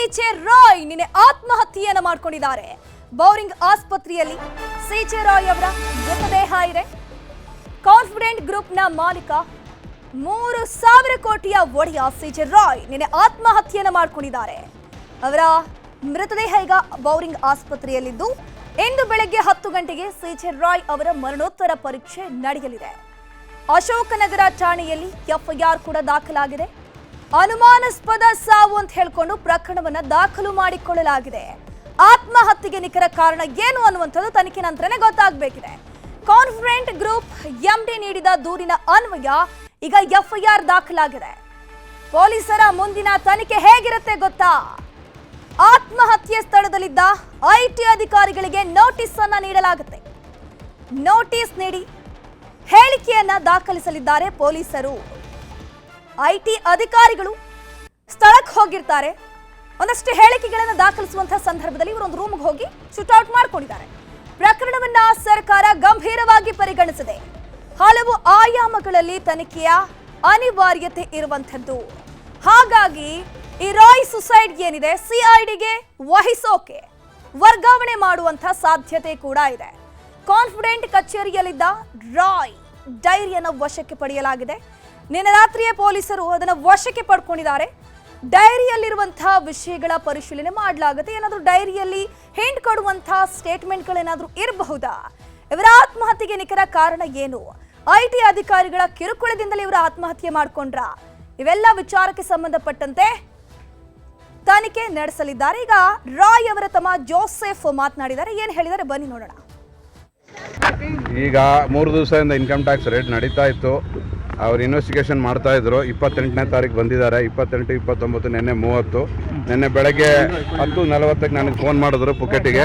CJ Roy ನಿನ್ನೆ ಆತ್ಮಹತ್ಯೆಯನ್ನು ಮಾಡಿಕೊಂಡಿದ್ದಾರೆ. Bowring ಆಸ್ಪತ್ರೆಯಲ್ಲಿ ಸಿಜೆ ರಾಯ್ ಅವರ ಮೃತದೇಹ ಇದೆ. ಕಾನ್ಫಿಡೆಂಟ್ ಗ್ರೂಪ್ನ ಮಾಲೀಕ 3,000 ಕೋಟಿಯ ಒಡೆಯ ಸಿಜೆ ರಾಯ್ ನಿನ್ನೆ ಆತ್ಮಹತ್ಯೆಯನ್ನು ಮಾಡಿಕೊಂಡಿದ್ದಾರೆ. ಅವರ ಮೃತದೇಹ ಈಗ ಬೌರಿಂಗ್ ಆಸ್ಪತ್ರೆಯಲ್ಲಿದ್ದು ಇಂದು ಬೆಳಗ್ಗೆ 10 ಗಂಟೆಗೆ ಸಿಜೆ ರಾಯ್ ಅವರ ಮರಣೋತ್ತರ ಪರೀಕ್ಷೆ ನಡೆಯಲಿದೆ. ಅಶೋಕನಗರ ಠಾಣೆಯಲ್ಲಿ ಎಫ್ಐಆರ್ ಕೂಡ ದಾಖಲಾಗಿದೆ. ಅನುಮಾನಾಸ್ಪದ ಸಾವು ಅಂತ ಹೇಳಿಕೊಂಡು ಪ್ರಕರಣವನ್ನ ದಾಖಲು ಮಾಡಿಕೊಳ್ಳಲಾಗಿದೆ. ಆತ್ಮಹತ್ಯೆಗೆ ನಿಖರ ಕಾರಣ ಏನು ಅನ್ನುವಂಥದ್ದು ತನಿಖೆ ನಂತರನೇ ಗೊತ್ತಾಗಬೇಕಿದೆ. ಕಾನ್ಫಿಡೆಂಟ್ ಗ್ರೂಪ್ ಎಂಡಿ ನೀಡಿದ ದೂರಿನ ಅನ್ವಯ ಈಗ ಎಫ್ಐಆರ್ ದಾಖಲಾಗಿದೆ. ಪೊಲೀಸರ ಮುಂದಿನ ತನಿಖೆ ಹೇಗಿರುತ್ತೆ ಗೊತ್ತಾ? ಆತ್ಮಹತ್ಯೆ ಸ್ಥಳದಲ್ಲಿದ್ದ ಐಟಿ ಅಧಿಕಾರಿಗಳಿಗೆ ನೋಟಿಸ್ ಅನ್ನ ನೀಡಲಾಗುತ್ತೆ. ನೋಟಿಸ್ ನೀಡಿ ಹೇಳಿಕೆಯನ್ನ ದಾಖಲಿಸಲಿದ್ದಾರೆ ಪೊಲೀಸರು. ಐಟಿ ಅಧಿಕಾರಿಗಳು ಸ್ಥಳಕ್ಕೆ ಹೋಗಿರ್ತಾರೆ. ಒಂದಷ್ಟು ಹೇಳಿಕೆಗಳನ್ನು ದಾಖಲಿಸುವಂತಹ ಸಂದರ್ಭದಲ್ಲಿ ಇವರು ಒಂದು ರೂಮ್ಗೆ ಹೋಗಿ ಶೂಟ್ಔಟ್ ಮಾಡ್ಕೊಂಡಿದ್ದಾರೆ. ಪ್ರಕರಣವನ್ನ ಸರ್ಕಾರ ಗಂಭೀರವಾಗಿ ಪರಿಗಣಿಸಿದೆ. ಹಲವು ಆಯಾಮಗಳಲ್ಲಿ ತನಿಖೆಯ ಅನಿವಾರ್ಯತೆ ಇರುವಂತದ್ದು. ಹಾಗಾಗಿ ಈ ರಾಯ್ ಸುಸೈಡ್ ಏನಿದೆ ಸಿಐಡಿಗೆ ವಹಿಸೋಕೆ ವರ್ಗಾವಣೆ ಮಾಡುವಂತಹ ಸಾಧ್ಯತೆ ಕೂಡ ಇದೆ. ಕಾನ್ಫಿಡೆಂಟ್ ಕಚೇರಿಯಲ್ಲಿದ್ದ ರಾಯ್ ಡೈರಿಯನ್ನು ವಶಕ್ಕೆ ಪಡೆಯಲಾಗಿದೆ. ನಿನ್ನೆ ರಾತ್ರಿಯೇ ಪೊಲೀಸರು ಅದನ್ನು ವಶಕ್ಕೆ ಪಡ್ಕೊಂಡಿದ್ದಾರೆ. ಡೈರಿಯಲ್ಲಿರುವಂತಹ ವಿಷಯಗಳ ಪರಿಶೀಲನೆ ಮಾಡಲಾಗುತ್ತೆ. ಏನಾದರೂ ಡೈರಿಯಲ್ಲಿ ಹಿಂಟ್ ಕೊಡುವಂತಹ ಸ್ಟೇಟ್ಮೆಂಟ್ಗಳೇನಾದರೂ ಇರಬಹುದಾ? ಇವರ ಆತ್ಮಹತ್ಯೆಗೆ ನಿಖರ ಕಾರಣ ಏನು? ಐಟಿ ಅಧಿಕಾರಿಗಳ ಕಿರುಕುಳದಿಂದಲೇ ಇವರ ಆತ್ಮಹತ್ಯೆ ಮಾಡಿಕೊಂಡ್ರ? ಇವೆಲ್ಲ ವಿಚಾರಕ್ಕೆ ಸಂಬಂಧಪಟ್ಟಂತೆ ತನಿಖೆ ನಡೆಸಲಿದ್ದಾರೆ. ಈಗ ರಾಯ್ ಅವರ ತಮ್ಮ ಜೋಸೆಫ್ ಮಾತನಾಡಿದ್ದಾರೆ. ಏನು ಹೇಳಿದ್ದಾರೆ ಬನ್ನಿ ನೋಡೋಣ. ಈಗ 3 ದಿವಸದಿಂದ ಇನ್ಕಮ್ ಟ್ಯಾಕ್ಸ್ ರೇಟ್ ನಡೀತಾ ಇತ್ತು. ಅವ್ರು ಇನ್ವೆಸ್ಟಿಗೇಷನ್ ಮಾಡ್ತಾ ಇದ್ರು. 28ನೇ ತಾರೀಕು ಬಂದಿದ್ದಾರೆ. 28, 29, ನಿನ್ನೆ 30. ನಿನ್ನೆ ಬೆಳಗ್ಗೆ 10:40ಕ್ಕೆ ನನಗೆ ಫೋನ್ ಮಾಡಿದ್ರು ಪುಕೆಟಿಗೆ.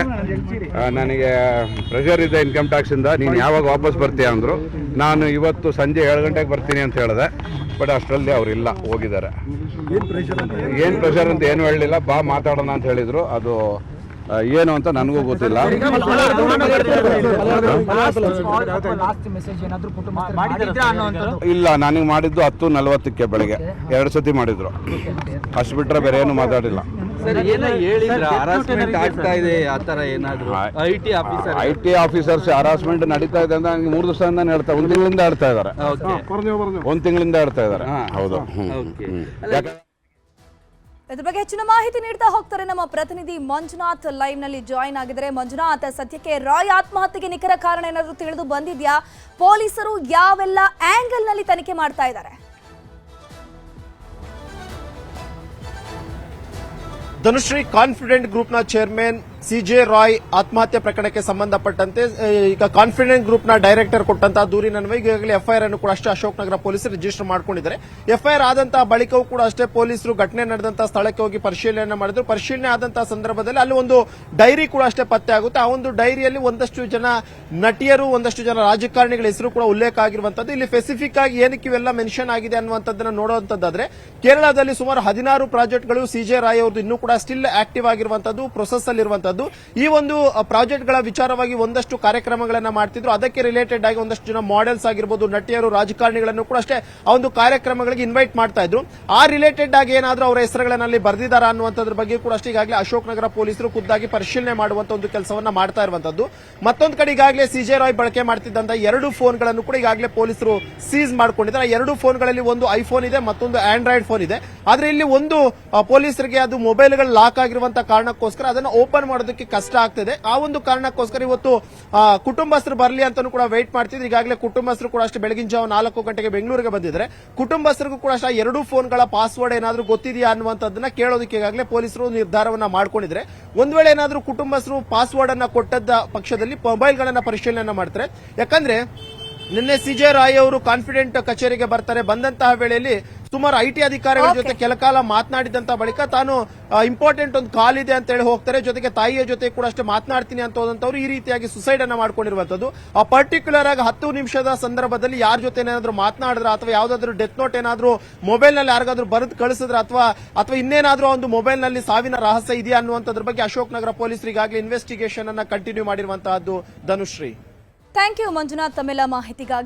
ನನಗೆ ಪ್ರೆಷರ್ ಇದೆ ಇನ್ಕಮ್ ಟ್ಯಾಕ್ಸಿಂದ, ನೀನು ಯಾವಾಗ ವಾಪಸ್ ಬರ್ತೀಯ ಅಂದರು. ನಾನು ಇವತ್ತು ಸಂಜೆ 7 ಗಂಟೆಗೆ ಬರ್ತೀನಿ ಅಂತ ಹೇಳಿದೆ. ಬಟ್ ಅಷ್ಟರಲ್ಲಿ ಅವರಿಲ್ಲ, ಹೋಗಿದ್ದಾರೆ. ಏನು ಪ್ರೆಷರ್ ಅಂತ ಏನು ಹೇಳಲಿಲ್ಲ. ಬಾ ಮಾತಾಡೋಣ ಅಂತ ಹೇಳಿದರು. ಅದು ಏನು ಅಂತ ನನಗೂ ಗೊತ್ತಿಲ್ಲ. ಇಲ್ಲ, ನನಗೆ ಮಾಡಿದ್ದು 10:40ಕ್ಕೆ ಬೆಳಗ್ಗೆ 2 ಸತಿ ಮಾಡಿದ್ರು. ಅಷ್ಟು ಬಿಟ್ರೆ ಬೇರೆ ಏನು ಮಾತಾಡಿಲ್ಲ. ಐಟಿ ಆಫೀಸರ್ಸ್ ಹರಾಸ್ಮೆಂಟ್ ನಡೀತಾ ಇದೆ ಅಂತ ನನಗೆ 3 ದಿವಸದಿಂದ ಹೇಳ್ತಾ, 1 ತಿಂಗಳಿಂದ ಹೇಳ್ತಾ ಇದ್ದಾರೆ. 1 ತಿಂಗಳಿಂದ ಹೇಳ್ತಾ ಇದ್ದಾರೆ. ಹೌದು. ಇದ್ರ ಬಗ್ಗೆ ಹೆಚ್ಚಿನ ಮಾಹಿತಿ ನೀಡ್ತಾ ಹೋಗ್ತಾರೆ ನಮ್ಮ ಪ್ರತಿನಿಧಿ ಮಂಜುನಾಥ್. ಲೈವ್ ನಲ್ಲಿ ಜಾಯಿನ್ ಆಗಿದ್ದಾರೆ. ಮಂಜುನಾಥ್, ಸದ್ಯಕ್ಕೆ ರಾಯ್ ಆತ್ಮಹತ್ಯೆಗೆ ನಿಖರ ಕಾರಣ ಏನಾದರೂ ತಿಳಿದು ಬಂದಿದ್ಯಾ? ಪೊಲೀಸರು ಯಾವೆಲ್ಲ ಆಂಗಲ್ ನಲ್ಲಿ ತನಿಖೆ ಮಾಡ್ತಾ ಇದ್ದಾರೆ? ಧನುಶ್ರೀ, ಕಾನ್ಫಿಡೆಂಟ್ ಗ್ರೂಪ್ನ ಚೇರ್ಮನ್ ಸಿಜೆ ರಾಯ್ ಆತ್ಮಹತ್ಯೆ ಪ್ರಕರಣಕ್ಕೆ ಸಂಬಂಧಪಟ್ಟಂತೆ ಈಗ ಕಾನ್ಫಿಡೆಂಟ್ ಗ್ರೂಪ್ನ ಡೈರೆಕ್ಟರ್ ಕೊಟ್ಟಂತಹ ದೂರಿನನ್ವಯ ಈಗಾಗಲೇ ಎಫ್ಐಆರ್ ಅನ್ನು ಕೂಡ ಅಷ್ಟೇ ಅಶೋಕನಗರ ಪೊಲೀಸರು ರಿಜಿಸ್ಟರ್ ಮಾಡಿಕೊಂಡಿದ್ದಾರೆ. ಎಫ್ಐಆರ್ ಆದಂತಹ ಬಳಿಕವೂ ಕೂಡ ಅಷ್ಟೇ ಪೊಲೀಸರು ಘಟನೆ ನಡೆದಂತಹ ಸ್ಥಳಕ್ಕೆ ಹೋಗಿ ಪರಿಶೀಲನೆ ಮಾಡಿದ್ರು. ಪರಿಶೀಲನೆ ಆದಂತಹ ಸಂದರ್ಭದಲ್ಲಿ ಅಲ್ಲಿ ಒಂದು ಡೈರಿ ಕೂಡ ಅಷ್ಟೇ ಪತ್ತೆ ಆಗುತ್ತೆ. ಆ ಒಂದು ಡೈರಿಯಲ್ಲಿ ಒಂದಷ್ಟು ಜನ ನಟಿಯರು, ಒಂದಷ್ಟು ಜನ ರಾಜಕಾರಣಿಗಳ ಹೆಸರು ಕೂಡ ಉಲ್ಲೇಖ ಆಗಿರುವಂತದ್ದು. ಇಲ್ಲಿ ಸ್ಪೆಸಿಫಿಕ್ ಆಗಿ ಏನಕ್ಕೆ ಇವೆಲ್ಲ ಮೆನ್ಷನ್ ಆಗಿದೆ ಅನ್ನುವಂಥದ್ದನ್ನ ನೋಡುವಂತದ್ದಾದ್ರೆ, ಕೇರಳದಲ್ಲಿ ಸುಮಾರು 16 ಪ್ರಾಜೆಕ್ಟ್ಗಳು ಸಿಜೆ ರಾಯ್ ಅವರದ್ದು ಇನ್ನೂ ಕೂಡ ಸ್ಟಿಲ್ ಆಕ್ಟಿವ್ ಆಗಿರುವಂತದ್ದು, ಪ್ರೊಸೆಸ್ ಅಲ್ಲಿರುವಂತದ್ದು. ಈ ಒಂದು ಪ್ರಾಜೆಕ್ಟ್ ಗಳ ವಿಚಾರವಾಗಿ ಒಂದಷ್ಟು ಕಾರ್ಯಕ್ರಮಗಳನ್ನ ಮಾಡ್ತಿದ್ರು. ಅದಕ್ಕೆ ರಿಲೇಟೆಡ್ ಆಗಿ ಒಂದಷ್ಟು ಜನ ಮಾಡೆಲ್ಸ್ ಆಗಿರ್ಬೋದು, ನಟಿಯರು, ರಾಜಕಾರಣಿಗಳನ್ನು ಕೂಡ ಅಷ್ಟೇ ಆ ಒಂದು ಕಾರ್ಯಕ್ರಮಗಳಿಗೆ ಇನ್ವೈಟ್ ಮಾಡ್ತಾ ಇದ್ರು. ಆ ರಿಲೇಟೆಡ್ ಆಗಿ ಏನಾದ್ರೂ ಅವರ ಹೆಸರುಗಳಲ್ಲಿ ಬರ್ದಿದ್ದಾರಾ ಅನ್ನುವಂಥದ್ರ ಬಗ್ಗೆ ಕೂಡ ಅಷ್ಟೇ ಈಗಾಗಲೇ ಅಶೋಕನಗರ ಪೊಲೀಸರು ಖುದ್ದಾಗಿ ಪರಿಶೀಲನೆ ಮಾಡುವಂತ ಒಂದು ಕೆಲಸವನ್ನ ಮಾಡ್ತಾ ಇರುವಂತದ್ದು. ಮತ್ತೊಂದು ಕಡೆ ಈಗಾಗಲೇ ಸಿಜೆ ರಾಯ್ ಬಳಕೆ ಮಾಡ್ತಿದ್ದಂತಹ 2 ಫೋನ್ಗಳನ್ನು ಕೂಡ ಈಗಾಗಲೇ ಪೊಲೀಸರು ಸೀಸ್ ಮಾಡ್ಕೊಂಡಿದ್ದಾರೆ. 2 ಫೋನ್ಗಳಲ್ಲಿ ಒಂದು ಐಫೋನ್ ಇದೆ, ಮತ್ತೊಂದು ಆಂಡ್ರಾಯ್ಡ್ ಫೋನ್ ಇದೆ. ಆದ್ರೆ ಇಲ್ಲಿ ಒಂದು ಪೊಲೀಸರಿಗೆ ಅದು ಮೊಬೈಲ್ಗಳು ಲಾಕ್ ಆಗಿರುವಂತಹ ಕಾರಣಕ್ಕೋಸ್ಕರ ಅದನ್ನು ಓಪನ್ ಮಾಡೋದಕ್ಕೆ ಕಷ್ಟ ಆಗ್ತಿದೆ. ಆ ಒಂದು ಕಾರಣಕ್ಕೋಸ್ಕರ ಇವತ್ತು ಕುಟುಂಬಸ್ಥರು ಬರಲಿ ಅಂತಾನೂ ಕೂಡ ವೇಟ್ ಮಾಡ್ತಿದ್ರು. ಈಗಾಗಲೇ ಕುಟುಂಬಸ್ಥರು ಕೂಡ ಅಷ್ಟೇ ಬೆಳಗಿನ ಜಾವ 4 ಗಂಟೆಗೆ ಬೆಂಗಳೂರಿಗೆ ಬಂದಿದ್ದಾರೆ. ಕುಟುಂಬಸ್ಥರಿಗೂ ಕೂಡ ಅಷ್ಟೇ 2 ಫೋನ್ಗಳ ಪಾಸ್ವರ್ಡ್ ಏನಾದರೂ ಗೊತ್ತಿದೆಯಾ ಅನ್ನುವಂಥದ್ದನ್ನ ಕೇಳೋದಕ್ಕೆ ಈಗಾಗಲೇ ಪೊಲೀಸರು ನಿರ್ಧಾರವನ್ನ ಮಾಡ್ಕೊಂಡಿದ್ರೆ, ಒಂದ್ ವೇಳೆ ಏನಾದರೂ ಕುಟುಂಬಸ್ಥರು ಪಾಸ್ವರ್ಡ್ ಅನ್ನ ಕೊಟ್ಟದ್ದ ಪಕ್ಷದಲ್ಲಿ ಮೊಬೈಲ್ಗಳನ್ನ ಪರಿಶೀಲನೆ ಮಾಡ್ತಾರೆ. ಯಾಕಂದ್ರೆ ನಿನ್ನೆ ಸಿಜೆ ರಾಯ್ ಅವರು ಕಾನ್ಫಿಡೆಂಟ್ ಕಚೇರಿಗೆ ಬರ್ತಾರೆ. ಬಂದಂತಹ ವೇಳೆಯಲ್ಲಿ ಸುಮಾರು ಐಟಿ ಅಧಿಕಾರಿಗಳ ಜೊತೆ ಕೆಲ ಕಾಲ ಮಾತನಾಡಿದಂತ ಬಳಿಕ ತಾನು ಇಂಪಾರ್ಟೆಂಟ್ ಒಂದು ಕಾಲ್ ಇದೆ ಅಂತ ಹೇಳಿ ಹೋಗ್ತಾರೆ. ಜೊತೆಗೆ ತಾಯಿಯ ಜೊತೆ ಕೂಡ ಅಷ್ಟೇ ಮಾತನಾಡ್ತೀನಿ ಅಂತ ಹೋದಂತವ್ರು ಈ ರೀತಿಯಾಗಿ ಸುಸೈಡ್ ಅನ್ನ ಮಾಡ್ಕೊಂಡಿರುವಂತದ್ದು. ಆ ಪರ್ಟಿಕ್ಯುಲರ್ ಆಗಿ 10 ನಿಮಿಷದ ಸಂದರ್ಭದಲ್ಲಿ ಯಾರ ಜೊತೆ ಏನಾದ್ರೂ ಮಾತನಾಡಿದ್ರೆ ಅಥವಾ ಯಾವ್ದಾದ್ರು ಡೆತ್ ನೋಟ್ ಏನಾದ್ರೂ ಮೊಬೈಲ್ ನಲ್ಲಿ ಯಾರಿಗಾದ್ರೂ ಬರೆದು ಕಳಿಸಿದ್ರೆ ಅಥವಾ ಇನ್ನೇನಾದ್ರೂ ಒಂದು ಮೊಬೈಲ್ ನಲ್ಲಿ ಸಾವಿನ ರಹಸ್ಯ ಇದೆಯಾ ಅನ್ನುವಂಥದ್ರ ಬಗ್ಗೆ ಅಶೋಕನಗರ ಪೊಲೀಸರು ಈಗಾಗಲೇ ಇನ್ವೆಸ್ಟಿಗೇಷನ್ ಅನ್ನ ಕಂಟಿನ್ಯೂ ಮಾಡಿರುವಂತಹದ್ದು. ಧನುಶ್ರೀ, ಥ್ಯಾಂಕ್ ಯು ಮಂಜುನಾಥ್ ತಮ್ಮೆಲ್ಲ ಮಾಹಿತಿಗಾಗಿ.